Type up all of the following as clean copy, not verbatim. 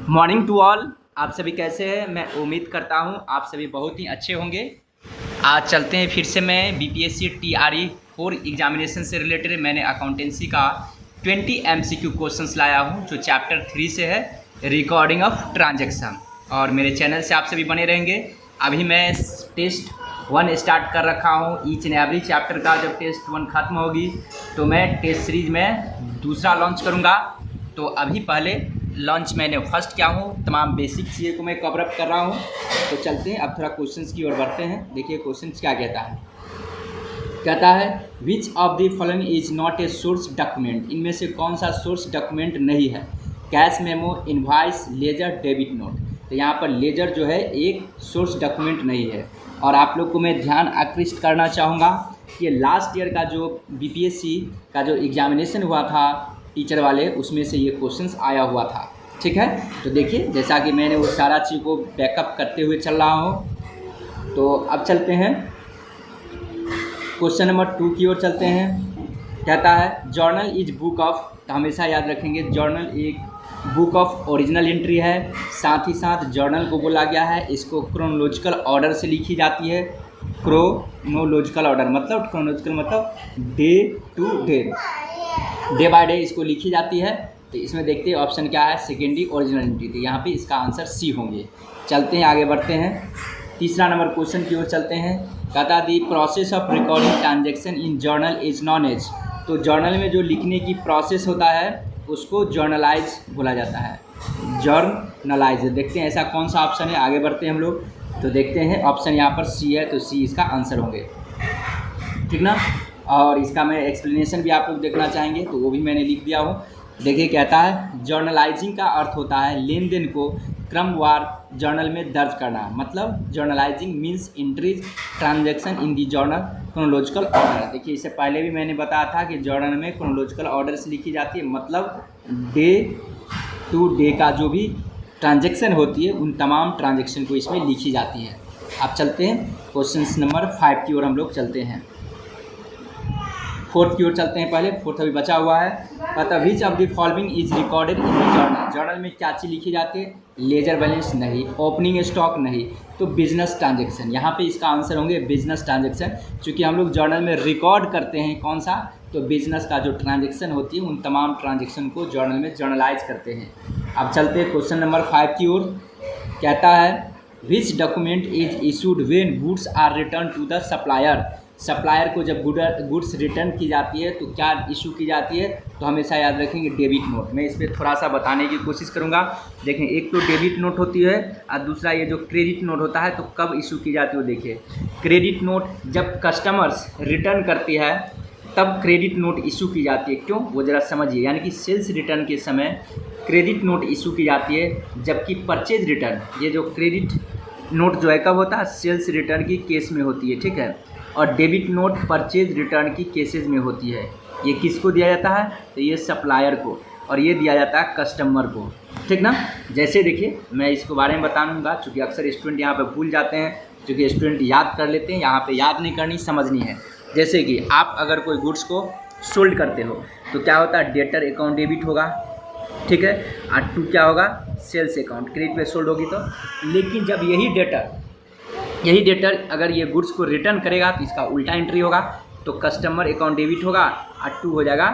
Morning to all. आप सभी कैसे हैं? मैं उम्मीद करता हूं आप सभी बहुत ही अच्छे होंगे। आज चलते हैं फिर से मैं बीपीएससी टीआरई 4 एग्जामिनेशन से रिलेटेड मैंने अकाउंटेंसी का 20 एमसीक्यू क्वेश्चंस लाया हूं जो चैप्टर 3 से है, रिकॉर्डिंग ऑफ ट्रांजैक्शन। और मेरे चैनल से आप सभी बने रहेंगे। अभी मैं टेस्ट 1 स्टार्ट कर रखा हूं। ईच एंड एवरी चैप्टर का जब टेस्ट 1 ख़त्म होगी तो मैं टेस्ट सीरीज में दूसरा लॉन्च करूँगा। तो अभी पहले लॉन्च मैंने फर्स्ट किया हूँ, तमाम बेसिक चीज़ों को मैं कवर अप कर रहा हूँ। तो चलते हैं अब थोड़ा क्वेश्चंस की ओर बढ़ते हैं। देखिए क्वेश्चंस क्या कहता है which of the following is not a source document. इनमें से कौन सा सोर्स डॉक्यूमेंट नहीं है? Cash memo, invoice, ledger, debit note. तो यहाँ पर लेजर जो है एक सोर्स डॉक्यूमेंट नहीं है। और आप लोग को मैं ध्यान आकृष्ट करना चाहूँगा कि लास्ट ईयर का जो बीपीएससी का जो एग्जामिनेशन हुआ था टीचर वाले, उसमें से ये क्वेश्चंस आया हुआ था। ठीक है, तो देखिए जैसा कि मैंने वो सारा चीज़ को बैकअप करते हुए चल रहा हूँ। तो अब चलते हैं क्वेश्चन नंबर 2 की ओर चलते हैं। कहता है जर्नल इज बुक ऑफ। तो हमेशा याद रखेंगे जर्नल एक बुक ऑफ ओरिजिनल एंट्री है। साथ ही साथ जर्नल को बोला गया है इसको क्रोनोलॉजिकल ऑर्डर से लिखी जाती है। क्रोनोलॉजिकल ऑर्डर मतलब क्रोनोलॉजिकल मतलब day to day by day इसको लिखी जाती है। तो इसमें देखते हैं ऑप्शन क्या है, सेकेंडरी ओरिजिनल एंट्री। तो यहाँ पे इसका आंसर सी होंगे। चलते हैं आगे बढ़ते हैं, तीसरा नंबर क्वेश्चन की ओर चलते हैं। कहता the process of recording transaction in journal is known as. तो जर्नल में जो लिखने की प्रोसेस होता है उसको जर्नलाइज बोला जाता है। जर्नलाइज। देखते हैं ऐसा कौन सा ऑप्शन है, आगे बढ़ते हैं हम लोग। तो देखते हैं ऑप्शन यहाँ पर सी है, तो सी इसका आंसर होंगे। ठीक ना। और इसका मैं एक्सप्लेनेशन भी आप लोग देखना चाहेंगे तो वो भी मैंने लिख दिया हूँ। देखिए कहता है जर्नलाइजिंग का अर्थ होता है लेन देन को क्रमवार जर्नल में दर्ज करना। मतलब journalising means entries transaction in the journal chronological order. देखिए इससे पहले भी मैंने बताया था कि जर्नल में क्रोनोलॉजिकल ऑर्डर से लिखी जाती है। मतलब डे टू डे का जो भी ट्रांजैक्शन होती है उन तमाम ट्रांजैक्शन को इसमें लिखी जाती है। अब चलते हैं क्वेश्चन नंबर 5 की ओर हम लोग चलते हैं। 4th की ओर चलते हैं। पहले 4th अभी बचा हुआ है। कहता विच of the following is recorded in the journal. Journal में क्या चीज़ लिखी जाती है? लेजर बैलेंस नहीं, ओपनिंग स्टॉक नहीं, तो बिजनेस ट्रांजैक्शन। यहाँ पे इसका आंसर होंगे बिजनेस ट्रांजैक्शन। चूँकि हम लोग जर्नल में रिकॉर्ड करते हैं कौन सा, तो बिजनेस का जो ट्रांजैक्शन होती है उन तमाम ट्रांजैक्शन को जर्नल में जर्नलाइज करते हैं। अब चलते हैं क्वेश्चन नंबर 5 की ओर। कहता है which document is issued when goods are return to the supplier. Supplier को जब गुड्स रिटर्न की जाती है तो क्या इशू की जाती है? तो हमेशा याद रखेंगे डेबिट नोट। मैं इस पर थोड़ा सा बताने की कोशिश करूँगा। देखें एक तो डेबिट नोट होती है और दूसरा ये जो क्रेडिट नोट होता है। तो कब इशू की जाती है वो देखिए। क्रेडिट नोट जब कस्टमर्स रिटर्न करती है तब क्रेडिट नोट इशू की जाती है। क्यों वो ज़रा समझिए। यानी कि सेल्स रिटर्न के समय क्रेडिट नोट इशू की जाती है, जबकि परचेज रिटर्न ये जो क्रेडिट नोट जो है कब होता है? सेल्स रिटर्न की केस में होती है। ठीक है। और डेबिट नोट परचेज रिटर्न की केसेस में होती है। ये किसको दिया जाता है? तो ये सप्लायर को, और ये दिया जाता है कस्टमर को। ठीक ना। जैसे देखिए मैं इसको बारे में बताऊंगा, चूँकि अक्सर स्टूडेंट यहाँ पे भूल जाते हैं, चूँकि स्टूडेंट याद कर लेते हैं, यहाँ पे याद नहीं करनी समझनी है। जैसे कि आप अगर कोई गुड्स को सोल्ड करते हो तो क्या होता है? डेटर अकाउंट डेबिट होगा। ठीक है। और 2 क्या होगा? Sales account. क्रेडिट पे सोल्ड होगी तो। लेकिन जब यही डेटर अगर ये गुड्स को रिटर्न करेगा तो इसका उल्टा एंट्री होगा। तो कस्टमर अकाउंट डेबिट होगा और 2 हो जाएगा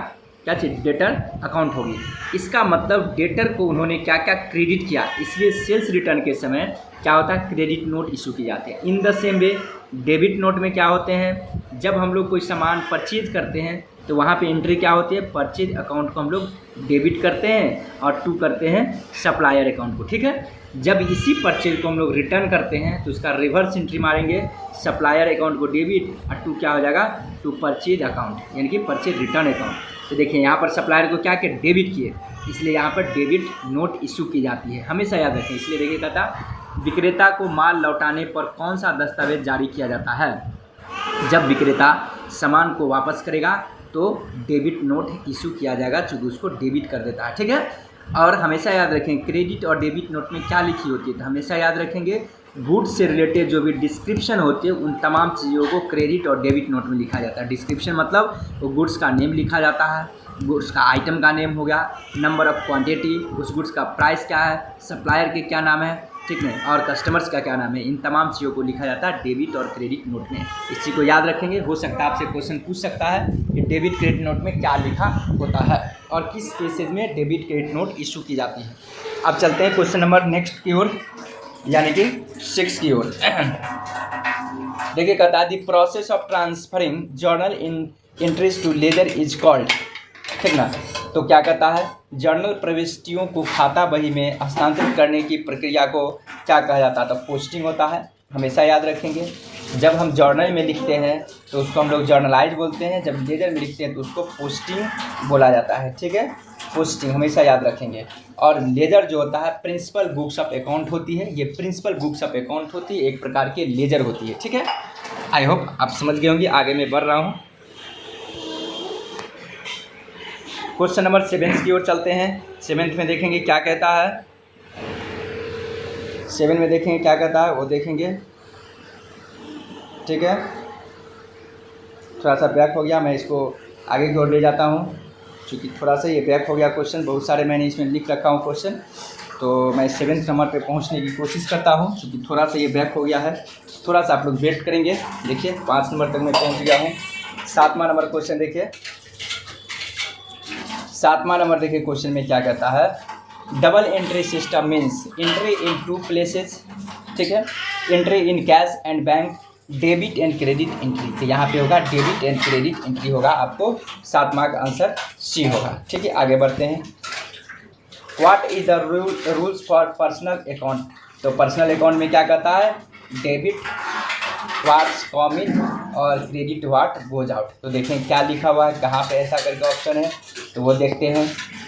क्या चीज़? डेटर अकाउंट होगी। इसका मतलब डेटर को उन्होंने क्या क्या क्रेडिट किया, इसलिए सेल्स रिटर्न के समय क्या होता है? क्रेडिट नोट इशू की जाते हैं। In the same way debit note में क्या होते हैं? जब हम लोग कोई सामान परचेज करते हैं तो वहाँ पे एंट्री क्या होती है? परचेज अकाउंट को हम लोग डेबिट करते हैं और 2 करते हैं सप्लायर अकाउंट को। ठीक है। जब इसी परचेज को हम लोग रिटर्न करते हैं तो उसका रिवर्स एंट्री मारेंगे, सप्लायर अकाउंट को डेबिट और 2 क्या हो जाएगा? 2 परचेज अकाउंट यानी कि परचेज रिटर्न अकाउंट। तो देखिए यहाँ पर सप्लायर को क्या किया? डेबिट किए, इसलिए यहाँ पर डेबिट नोट इशू की जाती है। हमेशा याद रखें। इसलिए देखिए कहता विक्रेता को माल लौटाने पर कौन सा दस्तावेज जारी किया जाता है? जब विक्रेता सामान को वापस करेगा तो डेबिट नोट इशू किया जाएगा, चूँकि उसको डेबिट कर देता है। ठीक है। और हमेशा याद रखें क्रेडिट और डेबिट नोट में क्या लिखी होती है? तो हमेशा याद रखेंगे गुड्स से रिलेटेड जो भी डिस्क्रिप्शन होती है उन तमाम चीज़ों को क्रेडिट और डेबिट नोट में लिखा जाता है। डिस्क्रिप्शन मतलब वो गुड्स का नेम लिखा जाता है, गुड्स का आइटम का नेम हो गया, नंबर ऑफ क्वांटिटी, उस गुड्स का प्राइस क्या है, सप्लायर के क्या नाम है, ठीक है, और कस्टमर्स का क्या नाम है। इन तमाम चीज़ों को लिखा जाता है डेबिट और क्रेडिट नोट में। इस चीज़ को याद रखेंगे। हो सकता है आपसे क्वेश्चन पूछ सकता है कि डेबिट क्रेडिट नोट में क्या लिखा होता है और किस केसेज में डेबिट क्रेडिट नोट इशू की जाती है। अब चलते हैं क्वेश्चन नंबर नेक्स्ट की ओर, यानी कि 6 की ओर। देखिए कहता है the process of transferring journal in entries to ledger is called, ठीक ना। तो क्या कहता है, जर्नल प्रविष्टियों को खाता बही में हस्तांतरित करने की प्रक्रिया को क्या कहा जाता है, तो पोस्टिंग होता है। हमेशा याद रखेंगे, जब हम जर्नल में लिखते हैं तो उसको हम लोग जर्नलाइज बोलते हैं, जब लेजर में लिखते हैं तो उसको पोस्टिंग बोला जाता है, ठीक है, पोस्टिंग हमेशा याद रखेंगे। और लेजर जो होता है प्रिंसिपल बुक्स ऑफ अकाउंट होती है, ये प्रिंसिपल बुक्स ऑफ अकाउंट होती है, एक प्रकार की लेजर होती है, ठीक है। आई होप आप समझ गए होंगे। आगे मैं बढ़ रहा हूँ, क्वेश्चन नंबर 7 की ओर चलते हैं। 7 में देखेंगे क्या कहता है, 7 में देखेंगे क्या कहता है वो देखेंगे, ठीक है। थोड़ा सा बैक हो गया, मैं इसको आगे की ओर ले जाता हूँ क्योंकि थोड़ा सा ये बैक हो गया क्वेश्चन, बहुत सारे मैंने इसमें लिख रखा हूँ क्वेश्चन, तो मैं 7 नंबर पे पहुँचने की कोशिश करता हूँ क्योंकि थोड़ा सा ये बैक हो गया है। थोड़ा सा आप लोग वेट करेंगे। देखिए 5 नंबर तक मैं पहुँच गया हूँ। 7वां नंबर क्वेश्चन देखिए, 7वां नंबर देखिए क्वेश्चन में क्या कहता है, double entry system means entry in 2 places, ठीक है, entry in cash and bank, debit and credit entry. तो यहाँ पे होगा डेबिट एंड क्रेडिट एंट्री होगा, आपको 7वां का आंसर सी होगा, ठीक है। आगे बढ़ते हैं। What is the rules for personal account, तो पर्सनल अकाउंट में क्या कहता है, डेबिट व्हाट्स कम इन और क्रेडिट व्हाट गोज आउट। तो देखें क्या लिखा हुआ है, कहाँ पे ऐसा करके ऑप्शन है, तो वो देखते हैं।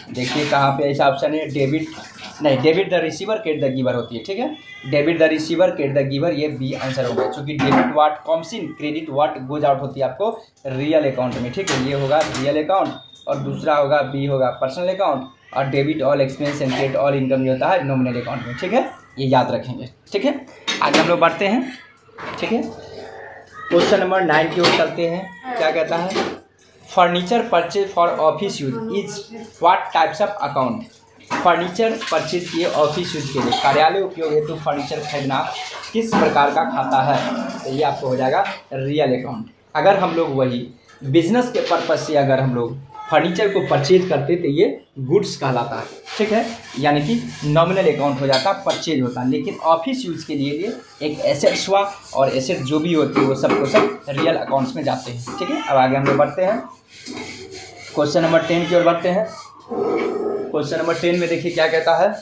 देखिए कहाँ पे ऐसा ऑप्शन है, debit the receiver credit the giver होती है, ठीक है, debit the receiver credit the giver, ये बी आंसर होगा क्योंकि debit what comes in credit what goes out होती है आपको रियल अकाउंट में, ठीक है। ये होगा रियल अकाउंट और दूसरा होगा बी होगा पर्सनल अकाउंट, और debit all expense and credit all income जो होता है नॉमिनल अकाउंट में, ठीक है, ये याद रखेंगे, ठीक है। आगे हम लोग बढ़ते हैं, ठीक है। क्वेश्चन नंबर 9 की ओर चलते हैं। क्या कहता है, furniture purchase for office use is what types of account. Furniture purchase किए ऑफिस यूज के लिए, कार्यालय उपयोग हेतु फर्नीचर खरीदना किस प्रकार का खाता है, तो ये आपको हो जाएगा रियल अकाउंट। अगर हम लोग वही बिजनेस के पर्पज से अगर हम लोग फर्नीचर को परचेज करते तो ये गुड्स कहलाता है, ठीक है, यानी कि नॉमिनल अकाउंट हो जाता, परचेज होता। लेकिन ऑफिस यूज़ के लिए ये एक एसेट्स हुआ, और एसेट जो भी होती है वो सब रियल अकाउंट्स में जाते हैं, ठीक है। अब आगे हम लोग बढ़ते हैं, क्वेश्चन नंबर 10 की ओर बढ़ते हैं। क्वेश्चन नंबर 10 में देखिए क्या कहता है,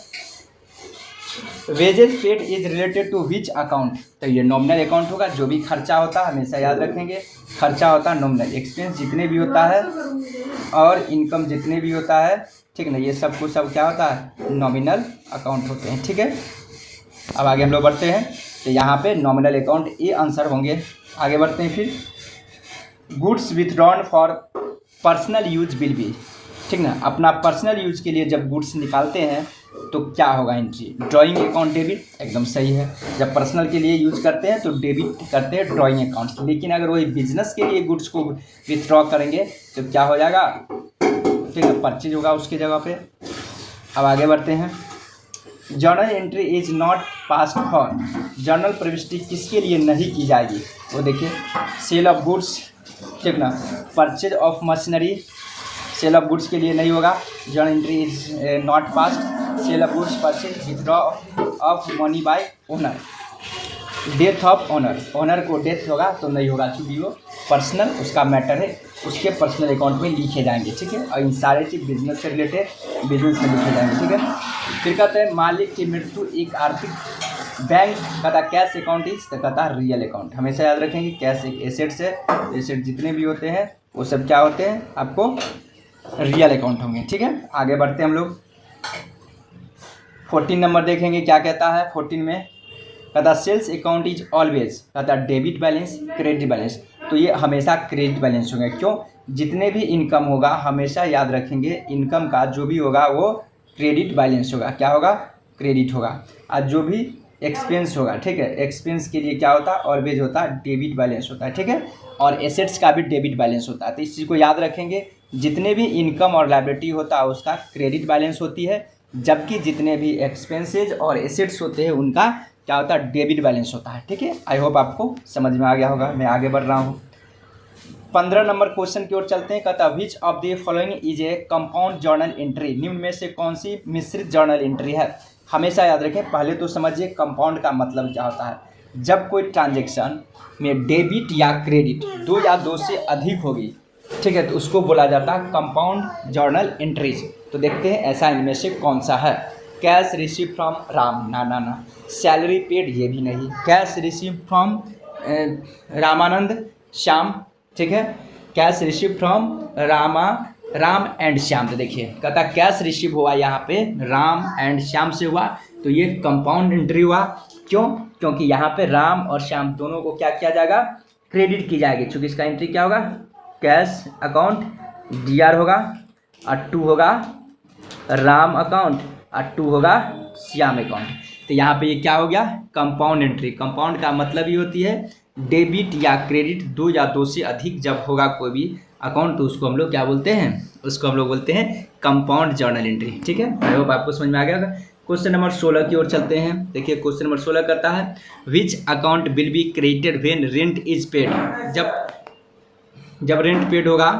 wages paid is related to which account. तो ये नॉमिनल अकाउंट होगा, जो भी खर्चा होता है हमेशा याद रखेंगे, खर्चा होता है नॉमिनल, एक्सपेंस जितने भी होता है और इनकम जितने भी होता है, ठीक है ना, ये सब कुछ सब क्या होता है नॉमिनल अकाउंट होते हैं, ठीक है। अब आगे हम लोग बढ़ते हैं, तो यहाँ पे नॉमिनल अकाउंट ये आंसर होंगे। आगे बढ़ते हैं फिर, goods withdrawn for personal use will be, ठीक ना, अपना पर्सनल यूज के लिए जब गुड्स निकालते हैं तो क्या होगा एंट्री, ड्राइंग अकाउंट डेबिट, एकदम सही है। जब पर्सनल के लिए यूज करते हैं तो डेबिट करते हैं ड्राइंग अकाउंट, लेकिन अगर वही बिजनेस के लिए गुड्स को विथड्रॉ करेंगे तो क्या हो जाएगा, ठीक है, परचेज होगा उसकी जगह पे। अब आगे बढ़ते हैं, journal entry is not passed for, journal प्रविष्टि किसके लिए नहीं की जाएगी, वो देखिए, सेल ऑफ गुड्स, ठीक ना, purchase of machinery, sale of goods के लिए नहीं होगा, journal entry is not passed, sale of goods, purchase, withdraw of money by owner, death of owner, owner को डेथ होगा तो नहीं होगा क्योंकि वो पर्सनल उसका मैटर है, उसके पर्सनल अकाउंट में लिखे जाएंगे, ठीक है। और इन सारे चीज़ बिजनेस से रिलेटेड बिजनेस में लिखे जाएंगे, ठीक है। फिर कहते हैं मालिक की मृत्यु एक आर्थिक, बैंक कहता कैश अकाउंट इज, तो कहता रियल अकाउंट, हमेशा याद रखेंगे कैश एक एसेट्स है, एसेट जितने भी होते हैं वो सब क्या होते हैं आपको रियल अकाउंट होंगे, ठीक है। आगे बढ़ते हैं हम लोग, 14 नंबर देखेंगे क्या कहता है। 14 में कहता सेल्स अकाउंट इज ऑलवेज, कहता डेबिट बैलेंस क्रेडिट बैलेंस, तो ये हमेशा क्रेडिट बैलेंस होंगे, क्यों, जितने भी इनकम होगा हमेशा याद रखेंगे इनकम का जो भी होगा वो क्रेडिट बैलेंस होगा, क्या होगा, क्रेडिट होगा। और जो भी एक्सपेंस होगा, ठीक है। एक्सपेंस के लिए क्या होता है, ऑलवेज होता है डेबिट बैलेंस होता है, ठीक है। और एसेट्स का भी डेबिट बैलेंस होता है। तो इस चीज़ को याद रखेंगे, जितने भी इनकम और लायबिलिटी होता है उसका क्रेडिट बैलेंस होती है, जबकि जितने भी एक्सपेंसेज और एसेट्स होते हैं उनका क्या होता है, डेबिट बैलेंस होता है, ठीक है। आई होप आपको समझ में आ गया होगा। मैं आगे बढ़ रहा हूँ, 15 नंबर क्वेश्चन की ओर चलते हैं। कहता है which of the following is a compound journal entry, निम्न में से कौन सी मिश्रित जर्नल एंट्री है। हमेशा याद रखें, पहले तो समझिए कंपाउंड का मतलब क्या होता है। जब कोई ट्रांजेक्शन में डेबिट या क्रेडिट दो या दो से अधिक होगी, ठीक है, तो उसको बोला जाता है कंपाउंड जर्नल एंट्रीज। तो देखते हैं ऐसा इनमें से कौन सा है। कैश रिसीव फ्रॉम राम, ना। सैलरी पेड, ये भी नहीं। Cash receive from Ramanand Shyam, ठीक है। Cash receive from Ram and Shyam. तो देखिए कहता कैश रिसीव हुआ यहाँ पे राम एंड श्याम से हुआ, तो ये कंपाउंड एंट्री हुआ। क्यों? क्योंकि यहाँ पे राम और श्याम दोनों को क्या किया जाएगा, क्रेडिट की जाएगी। चूँकि इसका एंट्री क्या होगा, कैश अकाउंट DR होगा और 2 होगा राम अकाउंट और 2 होगा श्याम अकाउंट। तो यहाँ पे ये क्या हो गया, कंपाउंड एंट्री। कंपाउंड का मतलब ये होती है डेबिट या क्रेडिट दो या दो से अधिक जब होगा कोई भी अकाउंट, तो उसको हम लोग क्या बोलते हैं, उसको हम लोग बोलते हैं कंपाउंड जर्नल एंट्री, ठीक है। आई होप आपको समझ में आ गया होगा। क्वेश्चन नंबर 16 की ओर चलते हैं। देखिए क्वेश्चन नंबर 16 करता है which account will be credited when rent is paid. जब रेंट पेड होगा